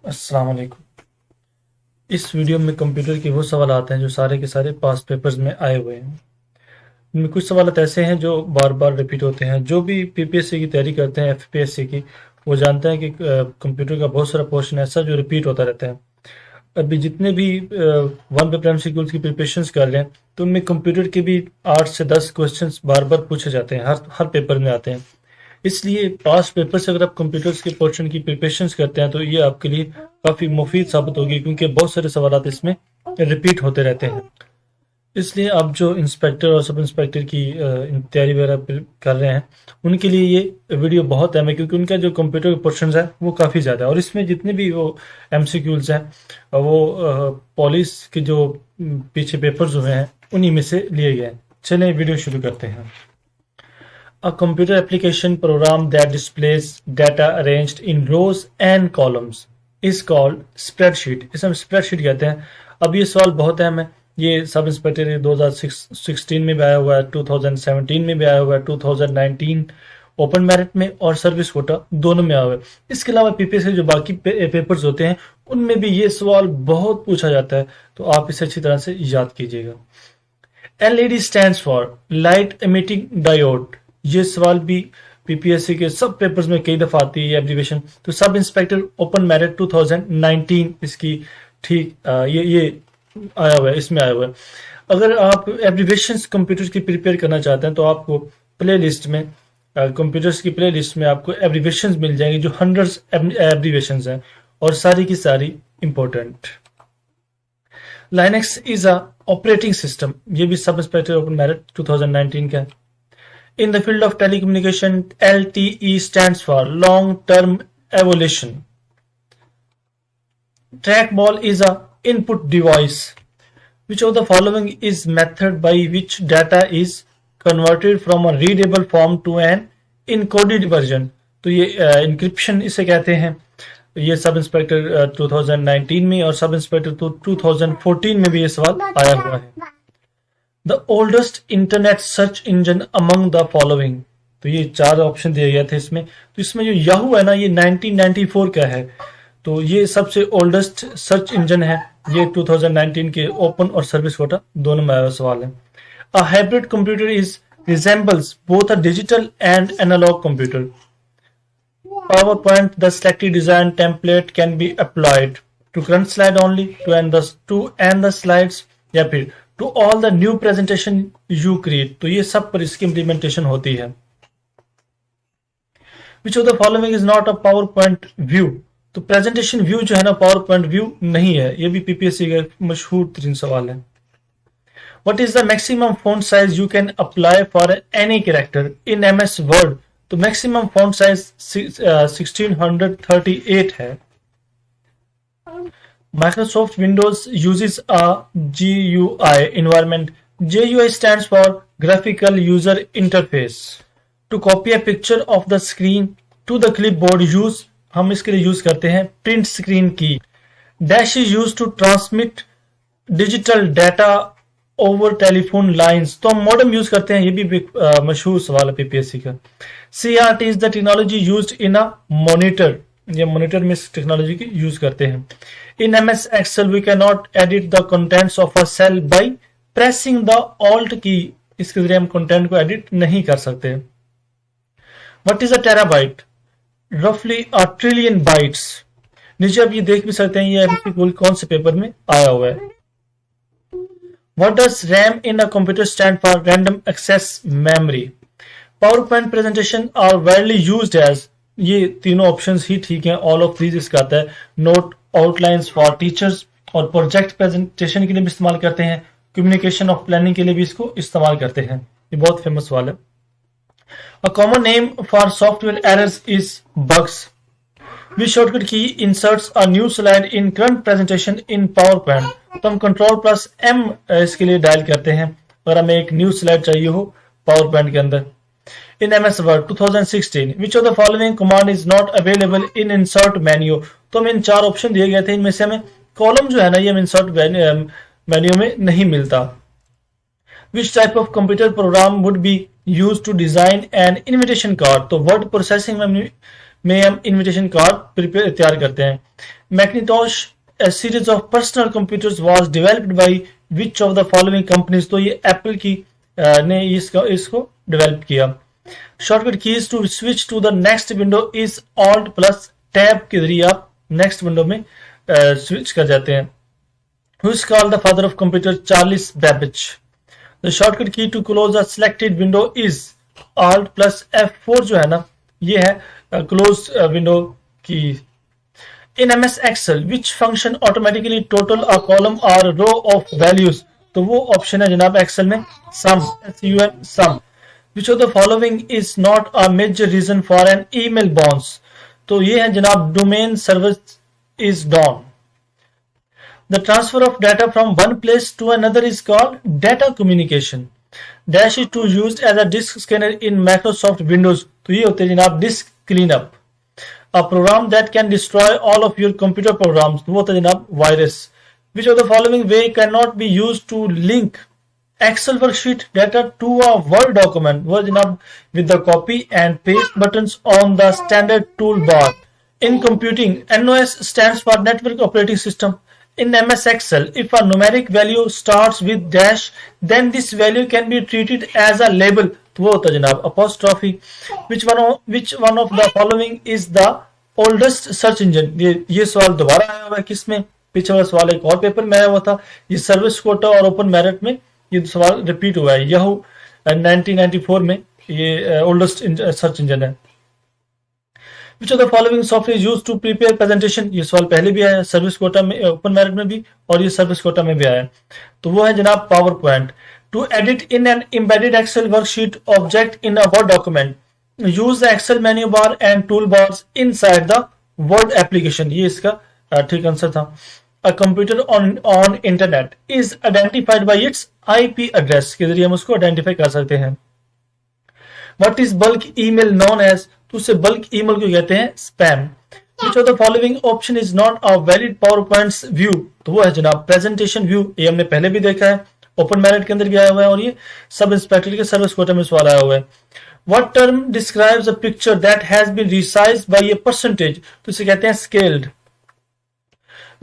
अस्सलाम वालेकुम। इस वीडियो में कंप्यूटर के वो सवाल आते हैं जो सारे के सारे पास पेपर्स में आए हुए हैं। इनमें कुछ सवाल ऐसे हैं जो बार बार रिपीट होते हैं। जो भी पीपीएससी की तैयारी करते हैं, एफपीएससी की, वो जानते हैं कि कंप्यूटर का बहुत सारा पोर्शन ऐसा जो रिपीट होता रहता है। अभी जितने भी वन पेपर एमसीक्यूज की प्रिपरेशंस कर रहे हैं, तो उनमें कंप्यूटर के भी 8 से 10 क्वेश्चंस बार बार पूछे जाते हैं, हर पेपर में आते हैं। इसलिए पास्ट पेपर से अगर आप कंप्यूटर्स के पोर्शन की प्रिपरेशंस करते हैं तो ये आपके लिए काफ़ी मुफीद साबित होगी, क्योंकि बहुत सारे सवाल इसमें रिपीट होते रहते हैं। इसलिए आप जो इंस्पेक्टर और सब इंस्पेक्टर की तैयारी वगैरह कर रहे हैं, उनके लिए ये वीडियो बहुत अहम है, क्योंकि उनका जो कंप्यूटर के पोर्शन है वो काफ़ी ज़्यादा है। और इसमें जितने भी वो एमसीक्यूज हैं वो पुलिस के जो पीछे पेपर्स हुए हैं उन्हीं में से लिए गए हैं। चलिए वीडियो शुरू करते हैं। A computer application program that displays data arranged in rows and columns is called spreadsheet. इसे हम spreadsheet कहते हैं। अब ये सवाल बहुत अहम है। ये सब इंस्पेक्टर 2016 में भी आया हुआ है, 2017 में भी आया हुआ है, 2019 ओपन मेरिट में और सर्विस कोटा दोनों में आया हुआ है। इसके अलावा पीपीएससी जो बाकी पेपर्स होते हैं उनमें भी ये सवाल बहुत पूछा जाता है, तो आप इसे अच्छी तरह से याद कीजिएगा। LED stands for light emitting diode. ये सवाल भी पीपीएससी के सब पेपर्स में कई दफा आती है एब्रीविएशन। तो सब इंस्पेक्टर ओपन मेरिट 2019 इसकी ठीक ये आया हुआ है, इसमें आया हुआ है। अगर आप एब्रीविएशंस कंप्यूटर्स की प्रिपेयर करना चाहते हैं तो आपको प्ले लिस्ट में कंप्यूटर्स की प्ले लिस्ट में आपको एब्रीविएशंस मिल जाएंगे, जो हंड्रेड्स एब्रीविएशंस हैं और सारी की सारी important. Linux is a operating system. ये भी सब इंस्पेक्टर ओपन मेरिट 2019 का है। In the field of telecommunication, LTE stands for long-term evolution. Trackball is a input device. Which of the following is method by which data is converted from a readable form to an encoded version? तो ये encryption इसे कहते हैं। ये sub inspector 2019 में और sub inspector 2014 में भी ये सवाल आया हुआ है। The oldest internet search engine among the following. तो ये 4 ऑप्शन दिए गए थे इसमें। तो इसमें जो याहू है ना, ये 1994 का है। तो ये सबसे ओल्डेस्ट सर्च इंजन है। ये 2019 के ओपन और सर्विस कोटा दोनों में आया सवाल है। A hybrid computer is resembles both a digital and analogue computer. Power point the selected design template can be applied to current slide only, to end the slides, या फिर to all the new presentation you create। तो ये सब पर इसकी implementation होती है। Which of the following is not a PowerPoint view? तो presentation view जो है ना, PowerPoint view नहीं है। ये भी पीपीएससी का मशहूर तरीन सवाल है। What is the maximum font size you can apply for any character in MS Word? तो maximum font size 1638 है। Microsoft Windows uses a GUI environment. GUI stands for Graphical User Interface. To copy a picture of the screen to the clipboard, हम इसके लिए use करते हैं print screen की। Dash is used to transmit digital data over telephone lines। तो हम modem use करते हैं। ये भी मशहूर सवाल है पीपीएससी का। CRT is the technology used in a monitor। ये मॉनिटर में इस टेक्नोलॉजी की यूज करते हैं। In MS Excel we cannot edit the contents of a cell by pressing the Alt key। इसके जरिए हम कंटेंट को एडिट नहीं कर सकते। What is a terabyte? Roughly a trillion bytes। नीचे आप ये देख भी सकते हैं, ये एमसीक्यू कौन से पेपर में आया हुआ है। What does RAM in a computer stand for? Random access memory। PowerPoint presentation are widely used as। ये तीनों ऑप्शंस ही ठीक हैं। ऑल ऑफ दीज इसका आता है। नोट आउटलाइंस फॉर टीचर्स और प्रोजेक्ट प्रेजेंटेशन के लिए भी इस्तेमाल करते हैं। कम्युनिकेशन ऑफ प्लानिंग के लिए भी इसको इस्तेमाल करते हैं। ये बहुत फेमस सवाल है। A common name for software errors is bugs. Which shortcut key inserts a new slide in current presentation in PowerPoint. तो हम Ctrl+M इसके लिए डायल करते हैं अगर हमें एक न्यू स्लाइड चाहिए हो पावर पॉइंट के अंदर। In MS Word 2016, which of the following command is not available in insert menu? तो हमें इन 4 ऑप्शन दिए गए थे, इनमें से हमें कॉलम जो है ना, ये हमें इंसर्ट मेन्यू में नहीं मिलता। Which type of computer program would be used to design an invitation card? तो वर्ड प्रोसेसिंग में हम इनविटेशन कार्ड तैयार करते हैं। मैकिन्टॉश a series of personal computers was developed by which of the following companies? तो ये एप्पल की ने इसको डेवलप किया। Shortcut keys to switch to the next window is alt plus tab के जरिए आप नेक्स्ट विंडो में स्विच कर जाते हैं। Who is called the father of computer? Charles Babbage. The shortcut key to close a selected window is Alt plus F4 जो है ना, ये है close window की। In MS Excel, which function automatically total a column or row of values? तो वो option है जनाब एक्सेल में sum, SUM, sum. Which of the following is not a major reason for an email bounce? तो ये है जनाब domain service is down. The transfer of data from one place to another is called data communication. Dash is used as a disk scanner in Microsoft Windows. तो ये होते हैं जनाब disk cleanup. A program that can destroy all of your computer programs. वो होता है जनाब virus. Which of the following way cannot be used to link Excel worksheet data to a Word document? वो जनाब with the copy and paste buttons on the standard toolbar. In computing, NOS stands for Network Operating System. In MS Excel, if a numeric value starts with dash, then this value can be treated as a label. तो वो होता है जनाब apostrophe. Which one of the following is the oldest search engine? ये सवाल दोबारा आया हुआ है किसमें? पीछे वाला सवाल एक और पेपर में आया हुआ था। ये सर्विस कोटा और ओपन मेरिट में ये सवाल रिपीट हुआ है। याहू 1994 में ये ओल्डेस्ट सर्च इंजन है। Which of the following software is used to prepare presentation? ये सवाल पहले भी आया है सर्विस कोटा में, ओपन मेरिट में भी, और ये सर्विस कोटा में भी आया है। तो वो है जनाब power point. To edit in an embedded Excel worksheet object in a Word document, use the Excel menu bar and toolbars inside the Word application. ये इसका ठीक आंसर था। A computer on internet is identified by its IP address के जरिए हम उसको identify कर सकते हैं। What is bulk email known as? तो उसे बल्क ईमेल को कहते हैं spam. Which of the following option is not a valid PowerPoint view? तो वो है जनाब प्रेजेंटेशन व्यू। ये हमने पहले भी देखा है, ओपन मेरिट के अंदर भी आया हुआ है और ये सब इंस्पेक्टर के सर्विस कोटा में सवाल आया हुआ है। What term describes a picture that has been resized by a percentage? तो इसे कहते हैं scaled.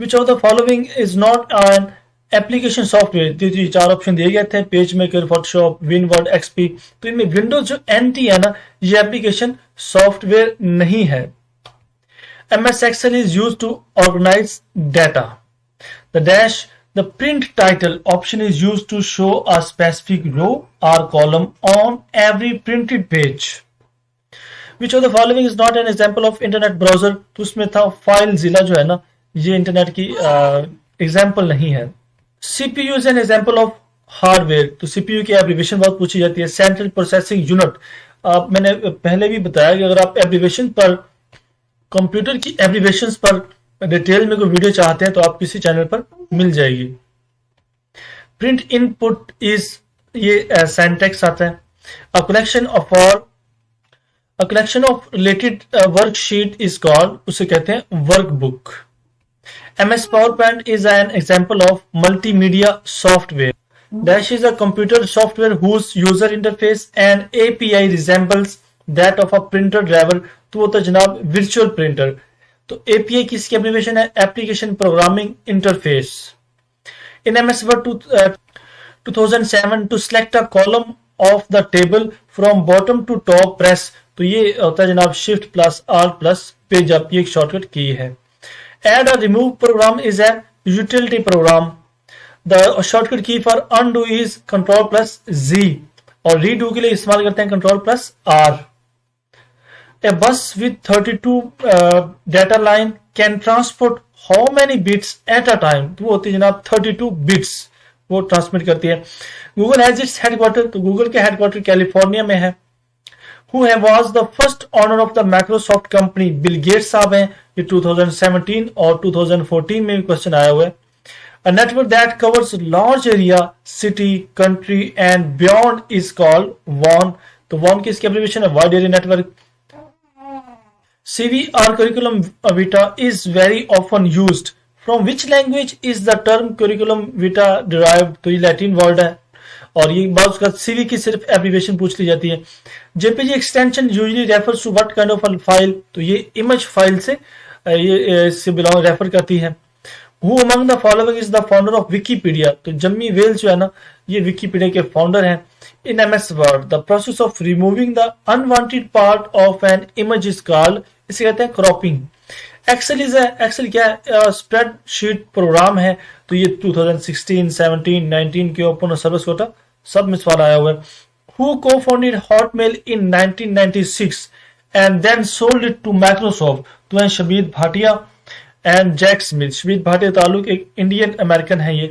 Which of the following is not an application software? चार ऑप्शन दिए गए थे, page maker, Photoshop, windward, XP. तो इनमें विंडोज जो एनटी है ना, ये एप्लीकेशन सॉफ्टवेयर नहीं है। MS Excel is used to organize data. The dash, the print title option is used to show a specific row or column on every printed page. Which of the following is not an example of internet browser? तो उसमें था FileZilla जो है ना, ये internet की example नहीं है। CPU is an example of hardware. तो CPU की एब्रीविएशन बहुत पूछी जाती है। Central processing unit. मैंने पहले भी बताया कि अगर आप एब्रीविएशन पर, कंप्यूटर की एब्रीविएशन पर डिटेल में कोई वीडियो चाहते हैं तो आप किसी चैनल पर मिल जाएगी। प्रिंट इनपुट इज, ये सिंटैक्स आता है। अ collection of related worksheet is called, उसे कहते हैं workbook. MS PowerPoint is an example of multimedia software. Dash is a computer software whose user interface and API resembles that of a printer driver. तो वो तो जनाब virtual printer। तो API किसकी abbreviation है? Application programming interface. In MS Word 2007 to select a column of the table from bottom to top press, तो ये होता है जनाब Shift plus R plus page up। ये एक शॉर्टकट की है। Add or remove program is a utility program. The shortcut key for undo is Control plus Z, और redo के लिए इस्तेमाल करते हैं Control plus R. A bus with 32 data line can transport how many bits at a time? तो वो होती है जनाब 32 bits वो ट्रांसमिट करती है। Google has its headquarter, तो Google के हेडक्वार्टर कैलिफोर्निया में है। Who was the first owner of the Microsoft company? Bill Gates साहब हैं। ये 2017 और 2014 में भी क्वेश्चन आया हुआ है। A network that covers large area, city, country and beyond is called WAN. तो WAN की इसकी एब्रीविएशन है wide area network. CVR curriculum vitae is very often used. From which language is the term curriculum vitae derived? तो ये Latin word है और ये बात का सीवी की सिर्फ एब्रीविएशन पूछ ली जाती है। JPG extension usually refers to what kind of a file? तो ये इमेज फाइल से ये इससे बिलोंग रेफर करती है। Who among the following is the founder of Wikipedia, तो जम्मी वेल्स जो है ना ये विकीपीडिया के फाउंडर हैं। In MS word the process of removing the unwanted part of an image is called, इसे कहते हैं क्रॉपिंग। एक्सेल क्या है? स्प्रेडशीट प्रोग्राम है। तो ये 2016, 17, 19 के ओपन और सर्विस कोटा सब में सवाल आया हुआ है। Who co founded Hotmail in 1996 and then sold it to Microsoft, तो है Sabeer Bhatia and Jack Smith. Sabeer Bhatia ताल्लुक एक इंडियन अमेरिकन है ये।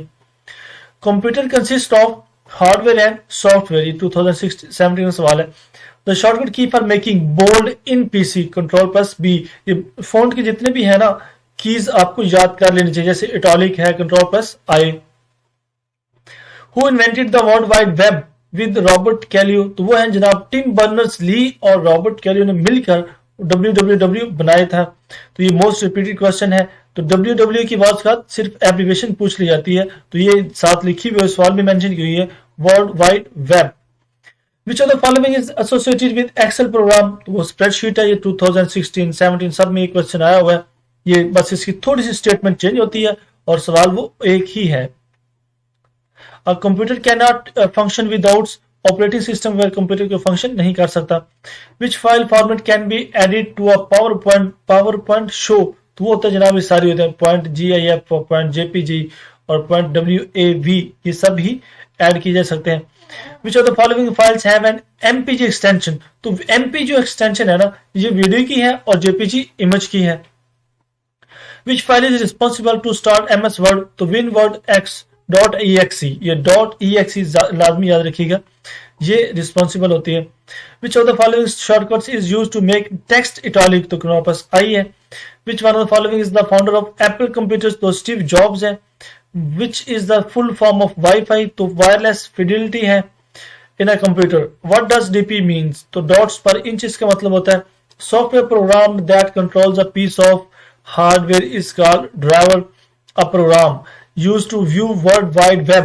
Computer consist of hardware and software, ये 2017 में सवाल है। The shortcut key for making bold in PC Ctrl+B, ये फोन के जितने भी है ना कीज आपको याद कर लेनी चाहिए, जैसे इटॉलिक है Ctrl+I। Who invented the world wide web with Robert Cailliau, तो वो है जनाब टिम बर्नर्स ली और रॉबर्ट कैलियो ने मिलकर www बनाया था। तो ये मोस्ट रिपीटेड क्वेश्चन है। तो www की बात साथ सिर्फ एब्रीविएशन पूछ ली जाती है, तो ये साथ लिखी हुई सवाल में मेंशन की हुई है world wide web. Which of the following is associated with Excel program, तो वो स्प्रेडशीट है। ये 2016, 17 सब में ये क्वेश्चन आया हुआ है। ये बस इसकी थोड़ी सी स्टेटमेंट चेंज होती है और सवाल वो एक ही है। A computer cannot function without operating system, where computer को फंक्शन नहीं कर सकता। Which file format can be added to a PowerPoint show, तो वो होता है जनाब ये सारी होते हैं .gif, .jpg और .wav, ये सब ही ऐड किए जा सकते हैं। Which of the following files have an MPG extension, तो MP जो एक्सटेंशन है ना ये वीडियो की है और JPG इमेज की है। Which file is responsible to start MS Word, तो winwordx.exe, ये .exe लाजमी याद रखिएगा, ये रिस्पॉन्सिबल होती है। Which of the following shortcuts is used to make text italic, तो हमारे पास I है। Which one of the following is the founder of Apple computers, तो स्टीव जॉब्स है। Which is the full form of Wi-Fi, तो wireless fidelity है in a computer. What does DP means, तो dots पर inch इसका मतलब होता है। Software program that controls a piece of hardware is called driver. A program used to view world wide web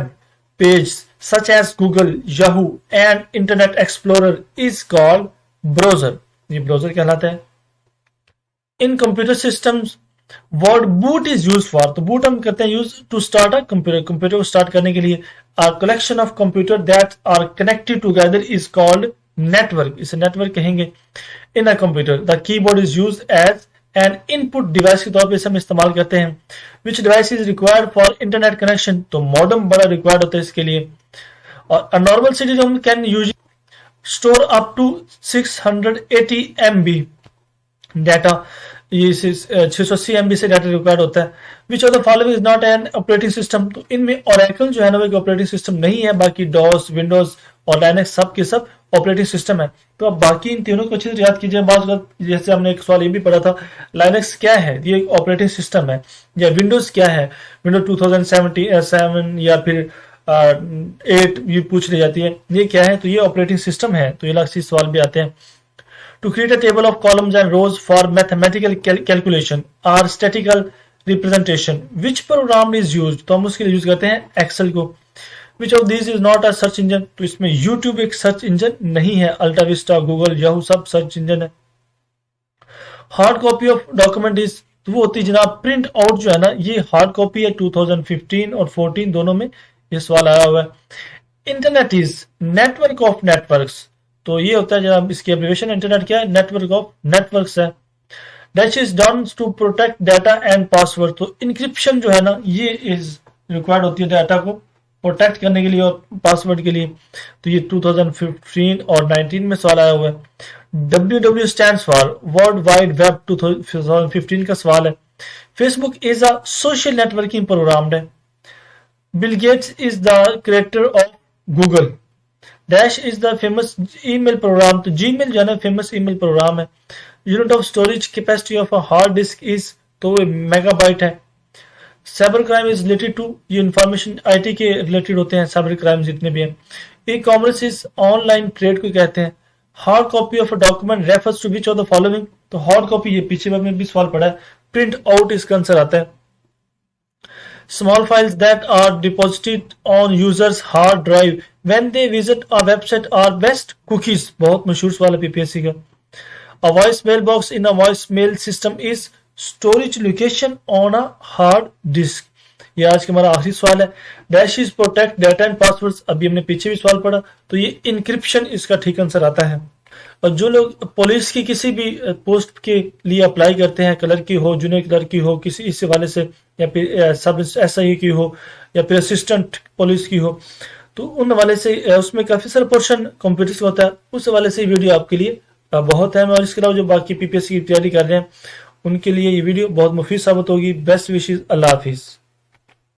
page such as Google, Yahoo and Internet Explorer is called browser, ये browser कहलाता है। In computer systems word boot is use for, तो boot हम करते हैं use to start a computer, computer को start करने के लिए। A collection of computer that are connected together is called network, इसे नेटवर्क कहेंगे। In a computer the keyboard is use as an input device के तौर पर इसे हम इस्तेमाल करते हैं। Which device is required for internet connection, तो मॉडेम बड़ा रिक्वायर्ड होता है इसके लिए। और a normal CD ROM can use store up to 680 MB data, ये 680 MB से डाटा रिक्वायर्ड होता है। विच of the following is not an operating system, तो इनमें ओरेकल जो है ना वो एक ऑपरेटिंग सिस्टम नहीं है, बाकी डॉस, विंडोज और लाइनक्स सब के सब ऑपरेटिंग सिस्टम है। तो अब बाकी इन तीनों को अच्छी तरह याद कीजिए। बात जैसे हमने एक सवाल ये भी पढ़ा था, लाइनक्स क्या है, ये एक ऑपरेटिंग सिस्टम है। या विंडोज क्या है, विंडोज 2007 या फिर 8 ये पूछ ली जाती है, ये क्या है, तो ये ऑपरेटिंग सिस्टम है। तो ये अलग से सवाल भी आते हैं। To create a table of columns and rows for mathematical calculation or statistical representation, which program is used, तो हम उसके लिए यूज करते हैं एक्सेल को। Which of these is not a search engine, तो इसमें YouTube एक सर्च इंजन नहीं है, अल्टा विस्टा, गूगल, याहू सब सर्च इंजन है। Hard copy of document is, तो वो होती है जनाब प्रिंट आउट जो है ना, ये हार्ड कॉपी है। 2015 और 14 दोनों में ये सवाल आया हुआ है। Internet is network of networks, तो ये होता है जनाब इसकी एब्रिविएशन इंटरनेट क्या है, नेटवर्क ऑफ नेटवर्क्स है। Dash is done to protect data and password, तो इंक्रिप्शन जो है ना ये इज रिक्वायर्ड होती है डाटा को प्रोटेक्ट करने के लिए और पासवर्ड के लिए। तो ये 2015 और 19 में सवाल आया हुआ है। WW stands for world wide web, 2015 का सवाल है। Facebook is a social networking program है। Bill Gates is the creator of Google. Dash is the famous email program, तो जीमेल जो है ना फेमस ईमेल प्रोग्राम है। Unit of storage capacity of a hard disk is, तो वो megabyte है। Cyber crime is related to, ये information IT के रिलेटेड होते हैं साइबर क्राइम जितने भी हैं। E commerce is online trade को कहते हैं। Hard copy of a document refers to which of the following, तो हार्ड कॉपी ये पीछे में भी सवाल पड़ा है, प्रिंट आउट इसका आंसर आता है। Small files that are deposited on users hard drive when they visit a website are best cookies, बहुत मशहूर सवाल है PPSC का। A voice mailbox in a voicemail system is storage location on a hard disc. ये आज का हमारा आखिरी सवाल है। Dash is protect data and passwords, अभी हमने पीछे भी सवाल पढ़ा, तो ये इंक्रिप्शन इसका ठीक आंसर आता है। और जो लोग पुलिस की किसी भी पोस्ट के लिए अप्लाई करते हैं, क्लर्क की हो, जूनियर क्लर्क की हो, किसी इस हवाले से, या फिर सब एसआई की हो, या फिर असिस्टेंट पुलिस की हो, तो उन हवाले से उसमें काफ़ी सारा पोर्शन कंप्यूटर से होता है। उस हवाले से वीडियो आपके लिए बहुत है। और इसके अलावा जो बाकी पीपीएससी की तैयारी कर रहे हैं उनके लिए ये वीडियो बहुत मुफीद साबित होगी। बेस्ट विशेज़, अल्लाह हाफिज़।